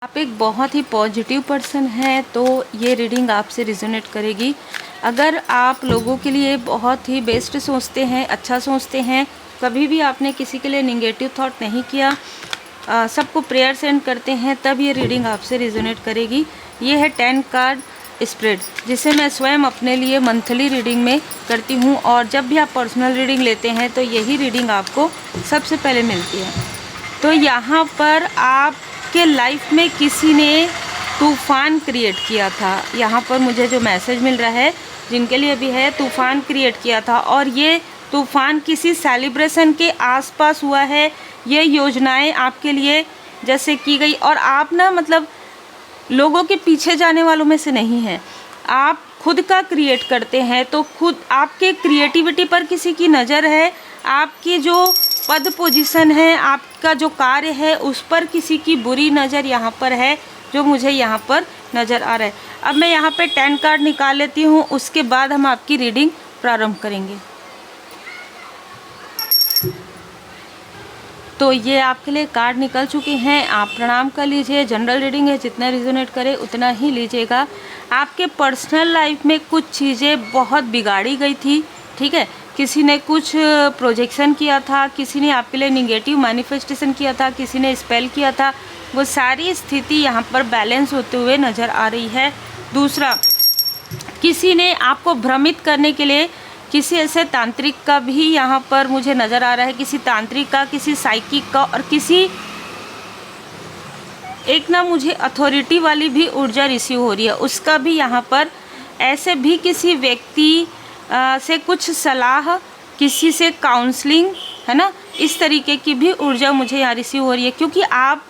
आप एक बहुत ही पॉजिटिव पर्सन हैं तो ये रीडिंग आपसे रिजोनेट करेगी। अगर आप लोगों के लिए बहुत ही बेस्ट सोचते हैं, अच्छा सोचते हैं, कभी भी आपने किसी के लिए निगेटिव थॉट नहीं किया, सबको प्रेयर सेंड करते हैं, तब ये रीडिंग आपसे रिजोनेट करेगी। ये है 10 कार्ड स्प्रेड, जिसे मैं स्वयं अपने लिए मंथली रीडिंग में करती हूँ, और जब भी आप पर्सनल रीडिंग लेते हैं तो यही रीडिंग आपको सबसे पहले मिलती है। तो यहाँ पर आपके लाइफ में किसी ने तूफ़ान क्रिएट किया था। यहाँ पर मुझे जो मैसेज मिल रहा है, जिनके लिए भी है, तूफ़ान क्रिएट किया था, और ये तूफ़ान किसी सेलिब्रेशन के आसपास हुआ है। ये योजनाएं आपके लिए जैसे की गई, और आप ना मतलब लोगों के पीछे जाने वालों में से नहीं हैं। आप खुद का क्रिएट करते हैं, तो खुद आपके क्रिएटिविटी पर किसी की नज़र है, आपकी जो पद पोजीशन है, आपका जो कार्य है, उस पर किसी की बुरी नज़र यहाँ पर है, जो मुझे यहाँ पर नज़र आ रहा है। अब मैं यहाँ पे 10 कार्ड निकाल लेती हूँ, उसके बाद हम आपकी रीडिंग प्रारंभ करेंगे। तो ये आपके लिए कार्ड निकल चुके हैं, आप प्रणाम कर लीजिए। जनरल रीडिंग है, जितना रिजोनेट करे उतना ही लीजिएगा। आपके पर्सनल लाइफ में कुछ चीज़ें बहुत बिगाड़ी गई थी, ठीक है। किसी ने कुछ प्रोजेक्शन किया था, किसी ने आपके लिए निगेटिव मैनिफेस्टेशन किया था, किसी ने स्पेल किया था, वो सारी स्थिति यहाँ पर बैलेंस होते हुए नज़र आ रही है। दूसरा, किसी ने आपको भ्रमित करने के लिए किसी ऐसे तांत्रिक का भी यहाँ पर मुझे नज़र आ रहा है, किसी तांत्रिक का, किसी साइकिक का, और किसी एक ना मुझे अथॉरिटी वाली भी ऊर्जा रिसीव हो रही है, उसका भी यहाँ पर ऐसे भी किसी व्यक्ति से कुछ सलाह, किसी से काउंसलिंग, है ना, इस तरीके की भी ऊर्जा मुझे यहाँ रिसीव हो रही है। क्योंकि आप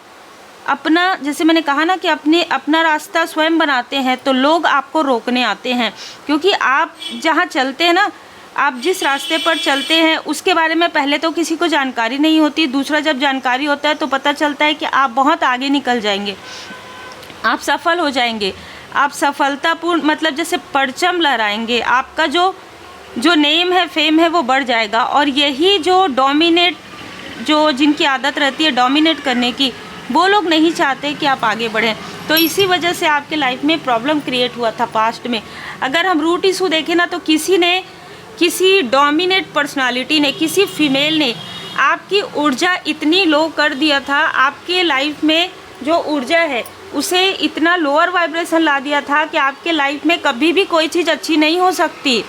अपना, जैसे मैंने कहा ना कि अपना रास्ता स्वयं बनाते हैं, तो लोग आपको रोकने आते हैं। क्योंकि आप जहाँ चलते हैं ना, आप जिस रास्ते पर चलते हैं उसके बारे में पहले तो किसी को जानकारी नहीं होती। दूसरा, जब जानकारी होता है तो पता चलता है कि आप बहुत आगे निकल जाएंगे, आप सफल हो जाएंगे, आप सफलतापूर्ण मतलब जैसे परचम लहराएंगे, आपका जो नेम है, फेम है, वो बढ़ जाएगा। और यही जो डोमिनेट, जो जिनकी आदत रहती है डोमिनेट करने की, वो लोग नहीं चाहते कि आप आगे बढ़ें। तो इसी वजह से आपके लाइफ में प्रॉब्लम क्रिएट हुआ था पास्ट में। अगर हम रूट इशू देखें ना, तो किसी डोमिनेट पर्सनालिटी ने, किसी फीमेल ने आपकी ऊर्जा इतनी लो कर दिया था, आपके लाइफ में जो ऊर्जा है उसे इतना लोअर वाइब्रेशन ला दिया था कि आपके लाइफ में कभी भी कोई चीज़ अच्छी नहीं हो सकती।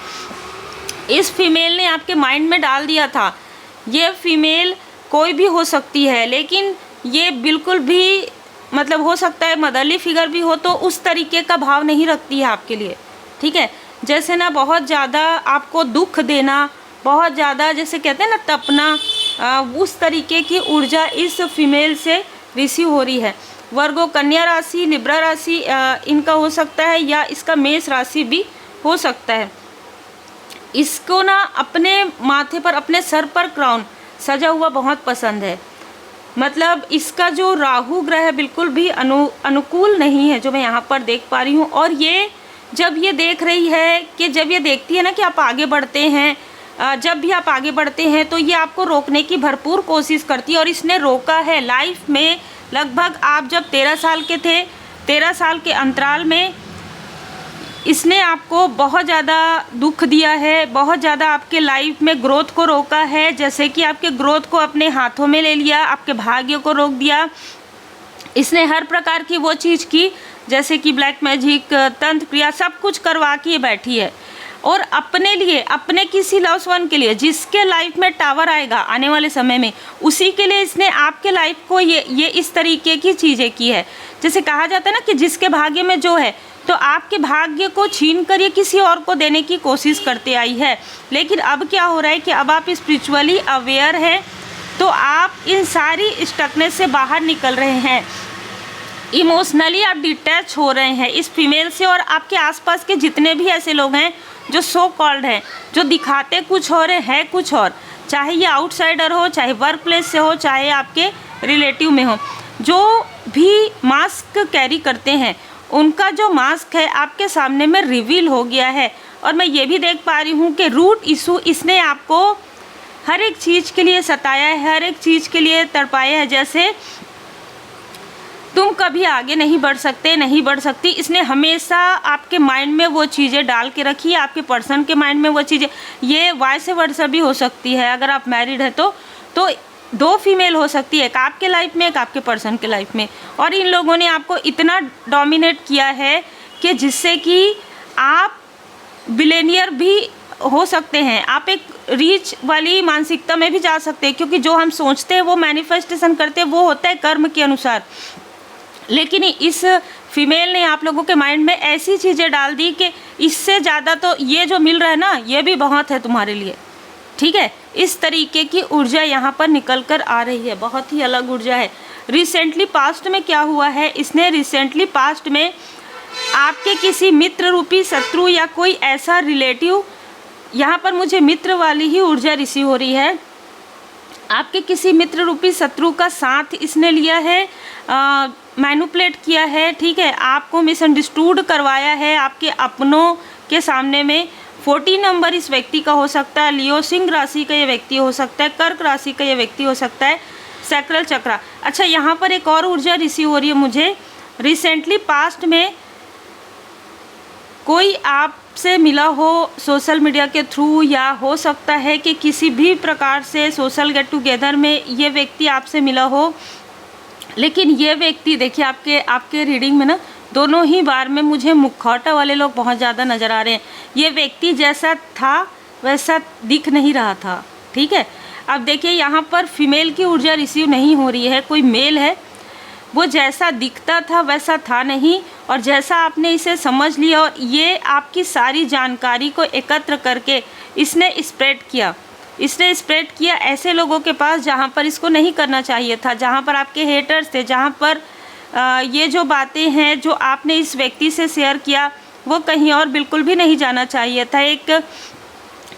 इस फीमेल ने आपके माइंड में डाल दिया था। ये फीमेल कोई भी हो सकती है, लेकिन ये बिल्कुल भी मतलब हो सकता है मदरली फिगर भी हो, तो उस तरीके का भाव नहीं रखती है आपके लिए, ठीक है। जैसे ना बहुत ज़्यादा आपको दुख देना, बहुत ज़्यादा जैसे कहते हैं ना तपना, उस तरीके की ऊर्जा इस फीमेल से रिसीव हो रही है। वर्गो, कन्या राशि, लिब्रा राशि इनका हो सकता है, या इसका मेष राशि भी हो सकता है। इसको ना अपने माथे पर, अपने सर पर क्राउन सजा हुआ बहुत पसंद है। मतलब इसका जो राहु ग्रह है बिल्कुल भी अनुकूल नहीं है, जो मैं यहाँ पर देख पा रही हूँ। और ये जब ये देख रही है कि जब ये देखती है ना कि आप आगे बढ़ते हैं, जब भी आप आगे बढ़ते हैं, तो ये आपको रोकने की भरपूर कोशिश करती है। और इसने रोका है लाइफ में। लगभग आप जब 13 साल के थे, 13 साल के अंतराल में इसने आपको बहुत ज़्यादा दुख दिया है, बहुत ज़्यादा आपके लाइफ में ग्रोथ को रोका है। जैसे कि आपके ग्रोथ को अपने हाथों में ले लिया, आपके भाग्य को रोक दिया। इसने हर प्रकार की वो चीज़ की, जैसे कि ब्लैक मैजिक, तंत्र क्रिया, सब कुछ करवा के बैठी है। और अपने लिए, अपने किसी लव्स वन के लिए, जिसके लाइफ में टावर आएगा आने वाले समय में, उसी के लिए इसने आपके लाइफ को ये इस तरीके की चीज़ें की है। जैसे कहा जाता है ना कि जिसके भाग्य में जो है, तो आपके भाग्य को छीन कर ये किसी और को देने की कोशिश करते आई है। लेकिन अब क्या हो रहा है कि अब आप स्पिरिचुअली अवेयर हैं, तो आप इन सारी स्टकनेस से बाहर निकल रहे हैं। इमोशनली आप डिटैच हो रहे हैं इस फीमेल से। और आपके आसपास के जितने भी ऐसे लोग हैं जो सो कॉल्ड हैं, जो दिखाते कुछ और हैं कुछ और, चाहे ये आउटसाइडर हो, चाहे वर्क प्लेस से हो, चाहे आपके रिलेटिव में हो, जो भी मास्क कैरी करते हैं, उनका जो मास्क है आपके सामने में रिवील हो गया है। और मैं ये भी देख पा रही हूँ कि रूट इशू, इसने आपको हर एक चीज़ के लिए सताया है, हर एक चीज़ के लिए तड़पाया है। जैसे तुम कभी आगे नहीं बढ़ सकते, नहीं बढ़ सकती। इसने हमेशा आपके माइंड में वो चीज़ें डाल के रखी है, आपके पर्सन के माइंड में वो चीज़ें। ये वाइस वर्सा भी हो सकती है, अगर आप मैरिड है तो 2 फीमेल हो सकती है, एक आपके लाइफ में, एक आपके पर्सन के लाइफ में। और इन लोगों ने आपको इतना डोमिनेट किया है कि जिससे कि आप बिलियनियर भी हो सकते हैं, आप एक रीच वाली मानसिकता में भी जा सकते हैं, क्योंकि जो हम सोचते हैं वो मैनिफेस्टेशन करते हैं, वो होता है कर्म के अनुसार। लेकिन इस फीमेल ने आप लोगों के माइंड में ऐसी चीज़ें डाल दी कि इससे ज़्यादा तो ये जो मिल रहा है ना, ये भी बहुत है तुम्हारे लिए, ठीक है। इस तरीके की ऊर्जा यहाँ पर निकल कर आ रही है, बहुत ही अलग ऊर्जा है। रिसेंटली पास्ट में क्या हुआ है, इसने रिसेंटली पास्ट में आपके किसी मित्र रूपी शत्रु या कोई ऐसा रिलेटिव, यहाँ पर मुझे मित्र वाली ही ऊर्जा रिसीव हो रही है, आपके किसी मित्र रूपी शत्रु का साथ इसने लिया है, मैनिपुलेट किया है, ठीक है, आपको मिसअंडरस्टूड करवाया है आपके अपनों के सामने में। 14 नंबर इस व्यक्ति का हो सकता है, लियो सिंह राशि का ये व्यक्ति हो सकता है, कर्क राशि का ये व्यक्ति हो सकता है, सैक्रल चक्रा। अच्छा, यहाँ पर एक और ऊर्जा रिसीव हो रही है मुझे, रिसेंटली पास्ट में कोई आपसे मिला हो सोशल मीडिया के थ्रू, या हो सकता है कि किसी भी प्रकार से सोशल गेट टुगेदर में ये व्यक्ति आपसे मिला हो। लेकिन ये व्यक्ति देखिए, आपके रीडिंग में ना दोनों ही बार में मुझे मुखौटा वाले लोग बहुत ज़्यादा नज़र आ रहे हैं। ये व्यक्ति जैसा था वैसा दिख नहीं रहा था, ठीक है। अब देखिए यहाँ पर फीमेल की ऊर्जा रिसीव नहीं हो रही है, कोई मेल है, वो जैसा दिखता था वैसा था नहीं, और जैसा आपने इसे समझ लिया और ये आपकी सारी जानकारी को एकत्र करके इसने स्प्रेड किया ऐसे लोगों के पास जहाँ पर इसको नहीं करना चाहिए था, जहाँ पर आपके हेटर्स थे, जहाँ पर ये जो बातें हैं जो आपने इस व्यक्ति से शेयर किया वो कहीं और बिल्कुल भी नहीं जाना चाहिए था। एक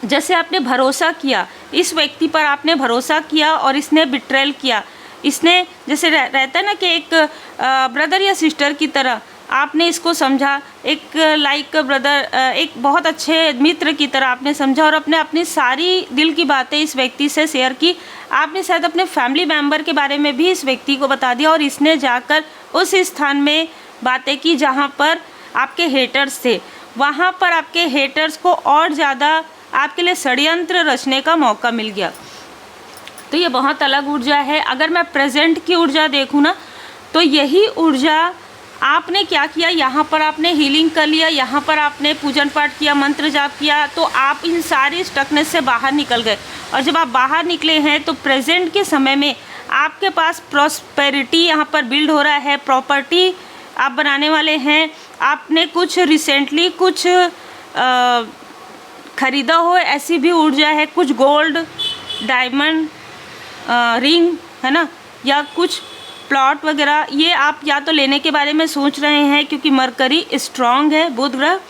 जैसे आपने भरोसा किया इस व्यक्ति पर, आपने भरोसा किया और इसने बिट्रेल किया, इसने जैसे रहता है ना कि एक ब्रदर या सिस्टर की तरह आपने इसको समझा, एक लाइक ब्रदर, एक बहुत अच्छे मित्र की तरह आपने समझा और अपनी सारी दिल की बातें इस व्यक्ति से शेयर की। आपने शायद अपने फैमिली मेम्बर के बारे में भी इस व्यक्ति को बता दिया और इसने जाकर उस स्थान में बातें की जहाँ पर आपके हेटर्स थे, वहाँ पर आपके हेटर्स को और ज़्यादा आपके लिए षड्यंत्र रचने का मौका मिल गया। तो ये बहुत अलग ऊर्जा है। अगर मैं प्रेजेंट की ऊर्जा देखूँ ना, तो यही ऊर्जा आपने क्या किया, यहाँ पर आपने हीलिंग कर लिया, यहाँ पर आपने पूजन पाठ किया, मंत्र जाप किया, तो आप इन सारी स्टकनेस से बाहर निकल गए। और जब आप बाहर निकले हैं तो प्रेजेंट के समय में आपके पास प्रॉस्पेरिटी यहाँ पर बिल्ड हो रहा है, प्रॉपर्टी आप बनाने वाले हैं। आपने कुछ रिसेंटली कुछ खरीदा हो, ऐसी भी ऊर्जा है, कुछ गोल्ड, डायमंड, रिंग है ना, या कुछ प्लॉट वगैरह, ये आप या तो लेने के बारे में सोच रहे हैं क्योंकि मरकरी स्ट्रांग है, बुध ग्रह।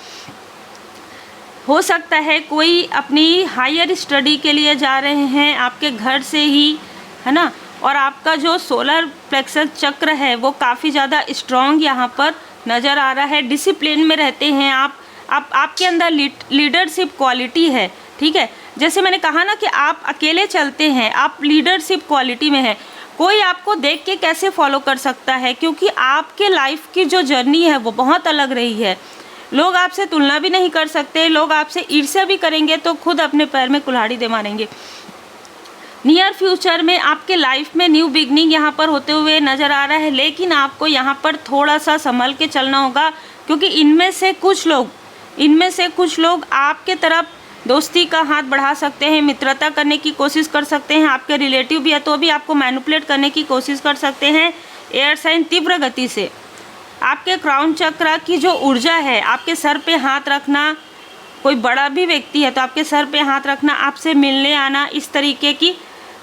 हो सकता है कोई अपनी हायर स्टडी के लिए जा रहे हैं आपके घर से ही, है ना, और आपका जो सोलर प्लेक्सस चक्र है वो काफ़ी ज़्यादा स्ट्रांग यहाँ पर नज़र आ रहा है। डिसिप्लिन में रहते हैं आप आपके अंदर लीडरशिप क्वालिटी है, ठीक है। जैसे मैंने कहा ना कि आप अकेले चलते हैं, आप लीडरशिप क्वालिटी में हैं। कोई आपको देख के कैसे फॉलो कर सकता है, क्योंकि आपके लाइफ की जो जर्नी है वो बहुत अलग रही है। लोग आपसे तुलना भी नहीं कर सकते, लोग आपसे ईर्ष्या भी करेंगे तो खुद अपने पैर में कुल्हाड़ी दे मारेंगे। नियर फ्यूचर में आपके लाइफ में न्यू बिगनिंग यहाँ पर होते हुए नज़र आ रहा है, लेकिन आपको यहाँ पर थोड़ा सा संभल के चलना होगा, क्योंकि इनमें से कुछ लोग आपके तरफ दोस्ती का हाथ बढ़ा सकते हैं, मित्रता करने की कोशिश कर सकते हैं। आपके रिलेटिव भी है तो भी आपको मैनिपुलेट करने की कोशिश कर सकते हैं। एयर साइन तीव्र गति से आपके क्राउन चक्र की जो ऊर्जा है, आपके सर पे हाथ रखना, कोई बड़ा भी व्यक्ति है तो आपके सर पे हाथ रखना, आपसे मिलने आना, इस तरीके की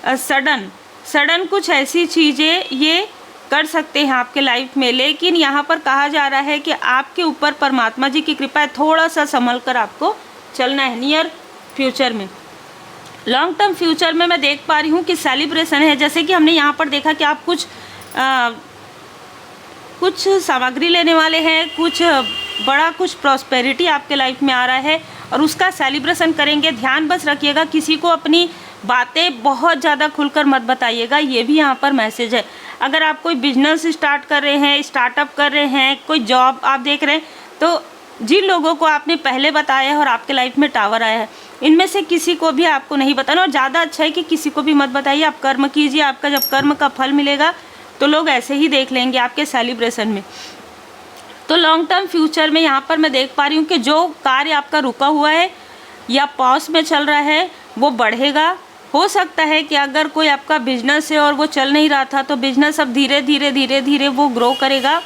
सडन कुछ ऐसी चीज़ें ये कर सकते हैं आपके लाइफ में। लेकिन यहाँ पर कहा जा रहा है कि आपके ऊपर परमात्मा जी की कृपा है, थोड़ा सा संभल कर आपको चलना है। नियर फ्यूचर में, लॉन्ग टर्म फ्यूचर में मैं देख पा रही हूँ कि सेलिब्रेशन है। जैसे कि हमने यहाँ पर देखा कि आप कुछ सामग्री लेने वाले हैं, कुछ बड़ा कुछ प्रॉस्पेरिटी आपके लाइफ में आ रहा है और उसका सेलिब्रेशन करेंगे। ध्यान बस रखिएगा, किसी को अपनी बातें बहुत ज़्यादा खुलकर मत बताइएगा, ये भी यहाँ पर मैसेज है। अगर आप कोई बिजनेस स्टार्ट कर रहे हैं, स्टार्टअप कर रहे हैं, कोई जॉब आप देख रहे हैं, तो जिन लोगों को आपने पहले बताया है और आपके लाइफ में टावर आया है, इनमें से किसी को भी आपको नहीं बताना। और ज़्यादा अच्छा है कि किसी को भी मत बताइए, आप कर्म कीजिए। आपका जब कर्म का फल मिलेगा तो लोग ऐसे ही देख लेंगे आपके सेलिब्रेशन में। तो लॉन्ग टर्म फ्यूचर में यहाँ पर मैं देख पा रही हूँ कि जो कार्य आपका रुका हुआ है या पॉज में चल रहा है वो बढ़ेगा। हो सकता है कि अगर कोई आपका बिजनेस है और वो चल नहीं रहा था, तो बिजनेस अब धीरे धीरे वो ग्रो करेगा।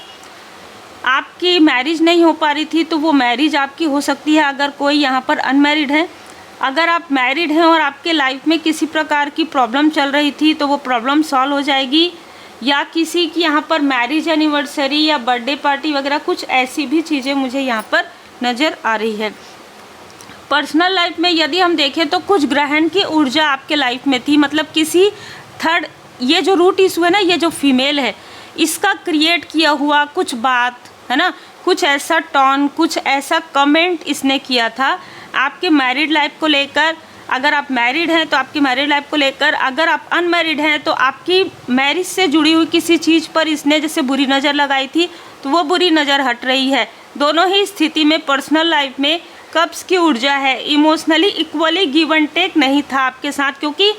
आपकी मैरिज नहीं हो पा रही थी तो वो मैरिज आपकी हो सकती है, अगर कोई यहाँ पर अनमैरिड है। अगर आप मैरिड हैं और आपके लाइफ में किसी प्रकार की प्रॉब्लम चल रही थी तो वो प्रॉब्लम सॉल्व हो जाएगी। या किसी की यहाँ पर मैरिज एनिवर्सरी या बर्थडे पार्टी वगैरह कुछ ऐसी भी चीज़ें मुझे यहाँ पर नज़र आ रही है। पर्सनल लाइफ में यदि हम देखें तो कुछ ग्रहण की ऊर्जा आपके लाइफ में थी, मतलब किसी थर्ड, ये जो रूट इशू है ना, ये जो फीमेल है, इसका क्रिएट किया हुआ कुछ बात है ना, कुछ ऐसा टॉन, कुछ ऐसा कमेंट इसने किया था आपके मैरिड लाइफ को लेकर। अगर आप मैरिड हैं तो आपकी मैरिड लाइफ को लेकर, अगर आप अनमैरिड हैं तो आपकी मैरिज से जुड़ी हुई किसी चीज़ पर इसने जैसे बुरी नज़र लगाई थी तो वो बुरी नज़र हट रही है। दोनों ही स्थिति में पर्सनल लाइफ में कप्स की ऊर्जा है। Emotionally equally give and take नहीं था आपके साथ, क्योंकि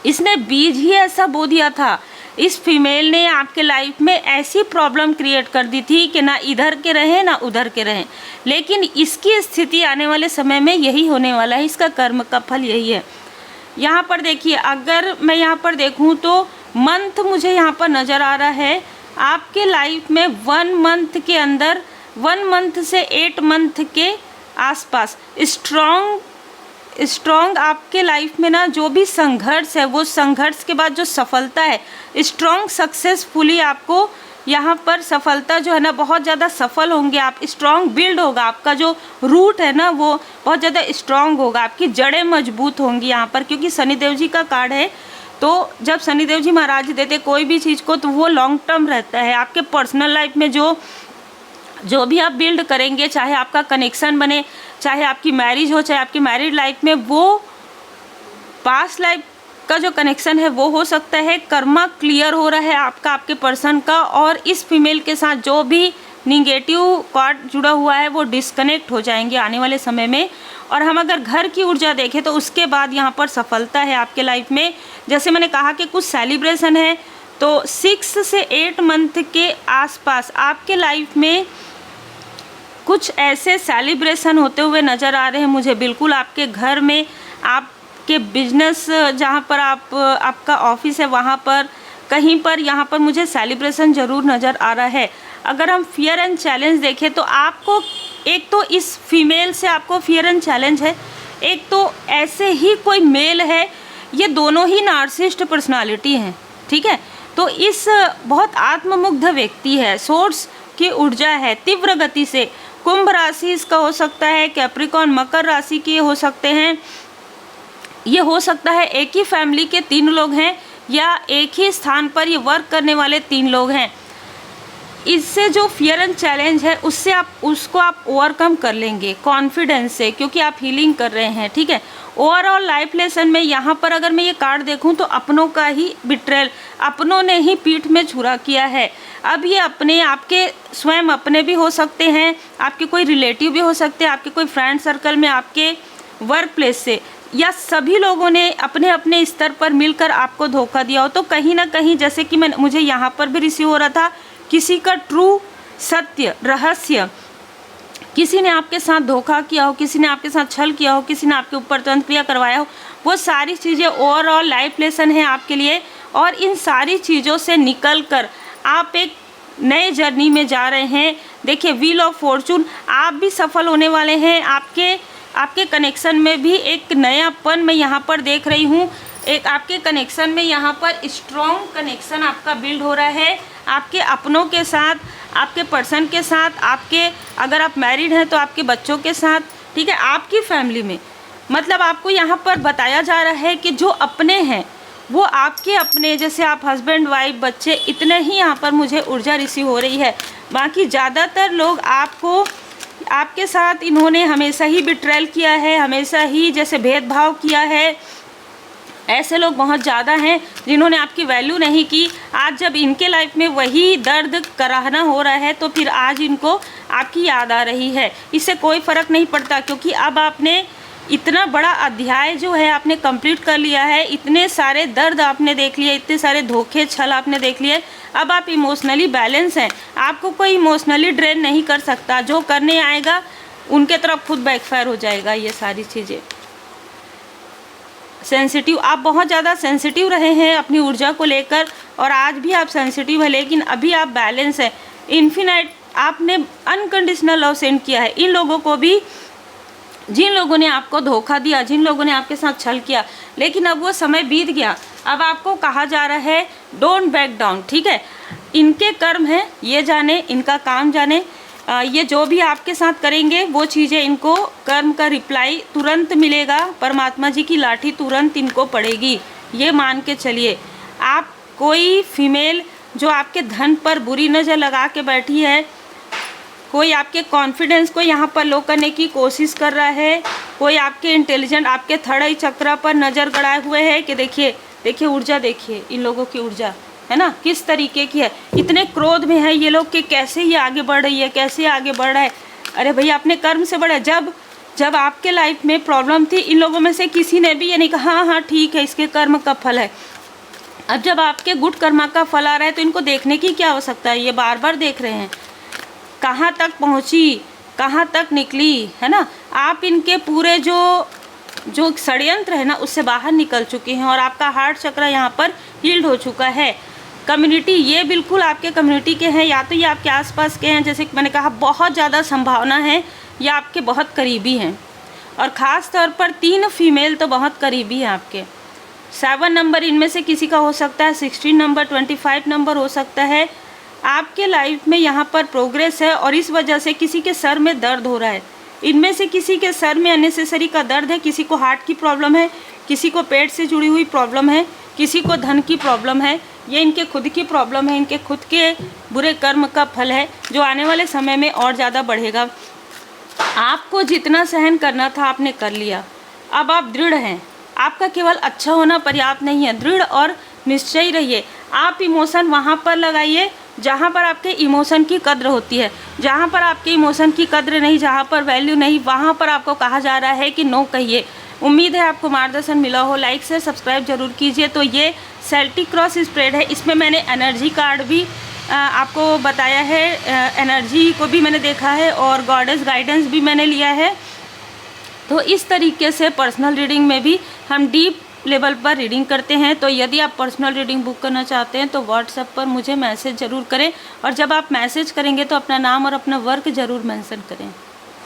इसने बीज ही ऐसा बो दिया था। इस फीमेल ने आपके लाइफ में ऐसी प्रॉब्लम क्रिएट कर दी थी कि ना इधर के रहें ना उधर के रहें। लेकिन इसकी स्थिति आने वाले समय में यही होने वाला है, इसका कर्म का फल यही है। यहाँ पर देखिए, अगर मैं यहाँ पर देखूँ तो मंथ मुझे यहाँ पर नज़र आ रहा है आपके लाइफ में 1 मंथ के अंदर, 1 मंथ से 8 मंथ के आसपास स्ट्रॉन्ग आपके लाइफ में ना जो भी संघर्ष है, वो संघर्ष के बाद जो सफलता है, स्ट्रॉन्ग सक्सेसफुली आपको यहाँ पर सफलता जो है ना, बहुत ज़्यादा सफल होंगे आप। स्ट्रॉन्ग बिल्ड होगा, आपका जो रूट है ना वो बहुत ज़्यादा स्ट्रॉन्ग होगा, आपकी जड़ें मजबूत होंगी यहाँ पर। क्योंकि शनिदेव जी का कार्ड है, तो जब शनिदेव जी महाराज देते कोई भी चीज़ को तो वो लॉन्ग टर्म रहता है। आपके पर्सनल लाइफ में जो भी आप बिल्ड करेंगे, चाहे आपका कनेक्शन बने, चाहे आपकी मैरिज हो, चाहे आपकी मैरिड लाइफ में, वो पास्ट लाइफ का जो कनेक्शन है वो हो सकता है। कर्मा क्लियर हो रहा है आपका, आपके पर्सन का, और इस फीमेल के साथ जो भी निगेटिव कार्ड जुड़ा हुआ है वो डिस्कनेक्ट हो जाएंगे आने वाले समय में। और हम अगर घर की ऊर्जा देखें तो उसके बाद यहाँ पर सफलता है आपके लाइफ में। जैसे मैंने कहा कि कुछ सेलिब्रेशन है, तो 6 से 8 मंथ के आसपास आपके लाइफ में कुछ ऐसे सेलिब्रेशन होते हुए नज़र आ रहे हैं मुझे। बिल्कुल आपके घर में, आपके बिजनेस जहाँ पर आपका ऑफिस है वहाँ पर कहीं पर यहाँ पर मुझे सेलिब्रेशन ज़रूर नज़र आ रहा है। अगर हम फियर एंड चैलेंज देखें तो आपको एक तो इस फीमेल से आपको फियर एंड चैलेंज है, एक तो ऐसे ही कोई मेल है। ये दोनों ही नार्सिसिस्ट पर्सनालिटी हैं, ठीक है। तो इस बहुत आत्ममुग्ध व्यक्ति है, सोर्स की ऊर्जा है तीव्र गति से। कुंभ राशि इसका हो सकता है, कैप्रिकॉर्न मकर राशि के हो सकते हैं। ये हो सकता है एक ही फैमिली के 3 लोग हैं या एक ही स्थान पर ये वर्क करने वाले 3 लोग हैं। इससे जो फियर एंड चैलेंज है उससे उसको आप ओवरकम कर लेंगे कॉन्फिडेंस से, क्योंकि आप हीलिंग कर रहे हैं, ठीक है। ओवरऑल लाइफ लेसन में यहाँ पर अगर मैं ये कार्ड देखूँ तो अपनों का ही बिट्रेल, अपनों ने ही पीठ में छुरा किया है। अब ये अपने आपके स्वयं अपने भी हो सकते हैं, आपके कोई रिलेटिव भी हो सकते हैं, आपके कोई फ्रेंड सर्कल में, आपके वर्क प्लेस से, या सभी लोगों ने अपने अपने स्तर पर मिलकर आपको धोखा दिया हो। तो कहीं ना कहीं जैसे कि मुझे यहाँ पर भी रिसीव हो रहा था, किसी का ट्रू सत्य रहस्य, किसी ने आपके साथ धोखा किया हो, किसी ने आपके साथ छल किया हो, किसी ने आपके ऊपर तंत्र क्रिया करवाया हो, वो सारी चीज़ें ओवरऑल लाइफ लेसन है आपके लिए। और इन सारी चीज़ों से निकल कर आप एक नए जर्नी में जा रहे हैं। देखिए, व्हील ऑफ फॉर्चून, आप भी सफल होने वाले हैं। आपके कनेक्शन में भी एक नयापन मैं यहाँ पर देख रही हूँ। एक आपके कनेक्शन में यहाँ पर स्ट्रॉन्ग कनेक्शन आपका बिल्ड हो रहा है आपके अपनों के साथ, आपके पर्सन के साथ, आपके अगर आप मैरिड हैं तो आपके बच्चों के साथ, ठीक है, आपकी फैमिली में। मतलब आपको यहाँ पर बताया जा रहा है कि जो अपने हैं वो आपके अपने, जैसे आप हस्बैंड वाइफ बच्चे, इतने ही यहाँ पर मुझे ऊर्जा रिसीव हो रही है। बाकी ज़्यादातर लोग आपके साथ इन्होंने हमेशा ही बिट्रेल किया है, हमेशा ही जैसे भेदभाव किया है, ऐसे लोग बहुत ज़्यादा हैं जिन्होंने आपकी वैल्यू नहीं की। आज जब इनके लाइफ में वही दर्द कराहना हो रहा है तो फिर आज इनको आपकी याद आ रही है। इससे कोई फ़र्क नहीं पड़ता, क्योंकि अब आपने इतना बड़ा अध्याय जो है आपने कंप्लीट कर लिया है। इतने सारे दर्द आपने देख लिए, इतने सारे धोखे छल आपने देख लिए। अब आप इमोशनली बैलेंस हैं, आपको कोई इमोशनली ड्रेन नहीं कर सकता। जो करने आएगा उनके तरफ खुद बैकफायर हो जाएगा ये सारी चीज़ें। सेंसिटिव, आप बहुत ज़्यादा सेंसिटिव रहे हैं अपनी ऊर्जा को लेकर, और आज भी आप सेंसिटिव है, लेकिन अभी आप बैलेंस है। इन्फिनाइट आपने अनकंडीशनल लव सेंड किया है इन लोगों को भी, जिन लोगों ने आपको धोखा दिया, जिन लोगों ने आपके साथ छल किया। लेकिन अब वो समय बीत गया। अब आपको कहा जा रहा है डोंट बैक डाउन, ठीक है। इनके कर्म हैं, ये जाने, इनका काम जाने। ये जो भी आपके साथ करेंगे वो चीज़ें, इनको कर्म का रिप्लाई तुरंत मिलेगा। परमात्मा जी की लाठी तुरंत इनको पड़ेगी, ये मान के चलिए। आप कोई फीमेल जो आपके धन पर बुरी नज़र लगा के बैठी है, कोई आपके कॉन्फिडेंस को यहाँ पर लो करने की कोशिश कर रहा है, कोई आपके इंटेलिजेंट, आपके थर्ड आई चक्र पर नज़र गड़ाए हुए है कि देखिए देखिए ऊर्जा, देखिए इन लोगों की ऊर्जा है ना किस तरीके की है। इतने क्रोध में है ये लोग कि कैसे ये आगे बढ़ रही है, कैसे आगे बढ़ रहा है। अरे भैया अपने कर्म से बढ़े। जब आपके लाइफ में प्रॉब्लम थी, इन लोगों में से किसी ने भी ये नहीं कहा हाँ हाँ ठीक है इसके कर्म का फल है। अब जब आपके गुड कर्मा का फल आ रहा है तो इनको देखने की क्या आवश्यकता है, ये बार बार देख रहे हैं कहाँ तक पहुँची, कहाँ तक निकली, है ना। आप इनके पूरे जो षड्यंत्र है ना उससे बाहर निकल चुके हैं, और आपका हार्ट चक्र यहाँ पर हील्ड हो चुका है। कम्युनिटी, ये बिल्कुल आपके कम्युनिटी के हैं, या तो ये आपके आसपास के हैं, जैसे कि मैंने कहा बहुत ज़्यादा संभावना है ये आपके बहुत करीबी हैं। और ख़ास तौर पर 3 फीमेल तो बहुत करीबी हैं आपके। 7 नंबर इनमें से किसी का हो सकता है, 16 नंबर, 25 नंबर हो सकता है। आपके लाइफ में यहाँ पर प्रोग्रेस है, और इस वजह से किसी के सर में दर्द हो रहा है। इनमें से किसी के सर में अननेसेसरी का दर्द है, किसी को हार्ट की प्रॉब्लम है, किसी को पेट से जुड़ी हुई प्रॉब्लम है, किसी को धन की प्रॉब्लम है। ये इनके खुद की प्रॉब्लम है, इनके खुद के बुरे कर्म का फल है जो आने वाले समय में और ज़्यादा बढ़ेगा। आपको जितना सहन करना था आपने कर लिया। अब आप दृढ़ हैं, आपका केवल अच्छा होना पर्याप्त नहीं है, दृढ़ और निश्चयी रहिए। आप इमोशन वहाँ पर लगाइए जहाँ पर आपके इमोशन की कद्र होती है। जहाँ पर आपके इमोशन की कद्र नहीं, जहाँ पर वैल्यू नहीं, वहाँ पर आपको कहा जा रहा है कि नो कहिए। उम्मीद है आपको मार्गदर्शन मिला हो। लाइक से सब्सक्राइब जरूर कीजिए। तो ये सेल्टिक क्रॉस स्प्रेड है, इसमें मैंने एनर्जी कार्ड भी आपको बताया है, एनर्जी को भी मैंने देखा है, और गॉडेस गाइडेंस भी मैंने लिया है। तो इस तरीके से पर्सनल रीडिंग में भी हम डीप लेवल पर रीडिंग करते हैं। तो यदि आप पर्सनल रीडिंग बुक करना चाहते हैं तो व्हाट्सएप पर मुझे मैसेज ज़रूर करें, और जब आप मैसेज करेंगे तो अपना नाम और अपना वर्क ज़रूर मेंशन करें।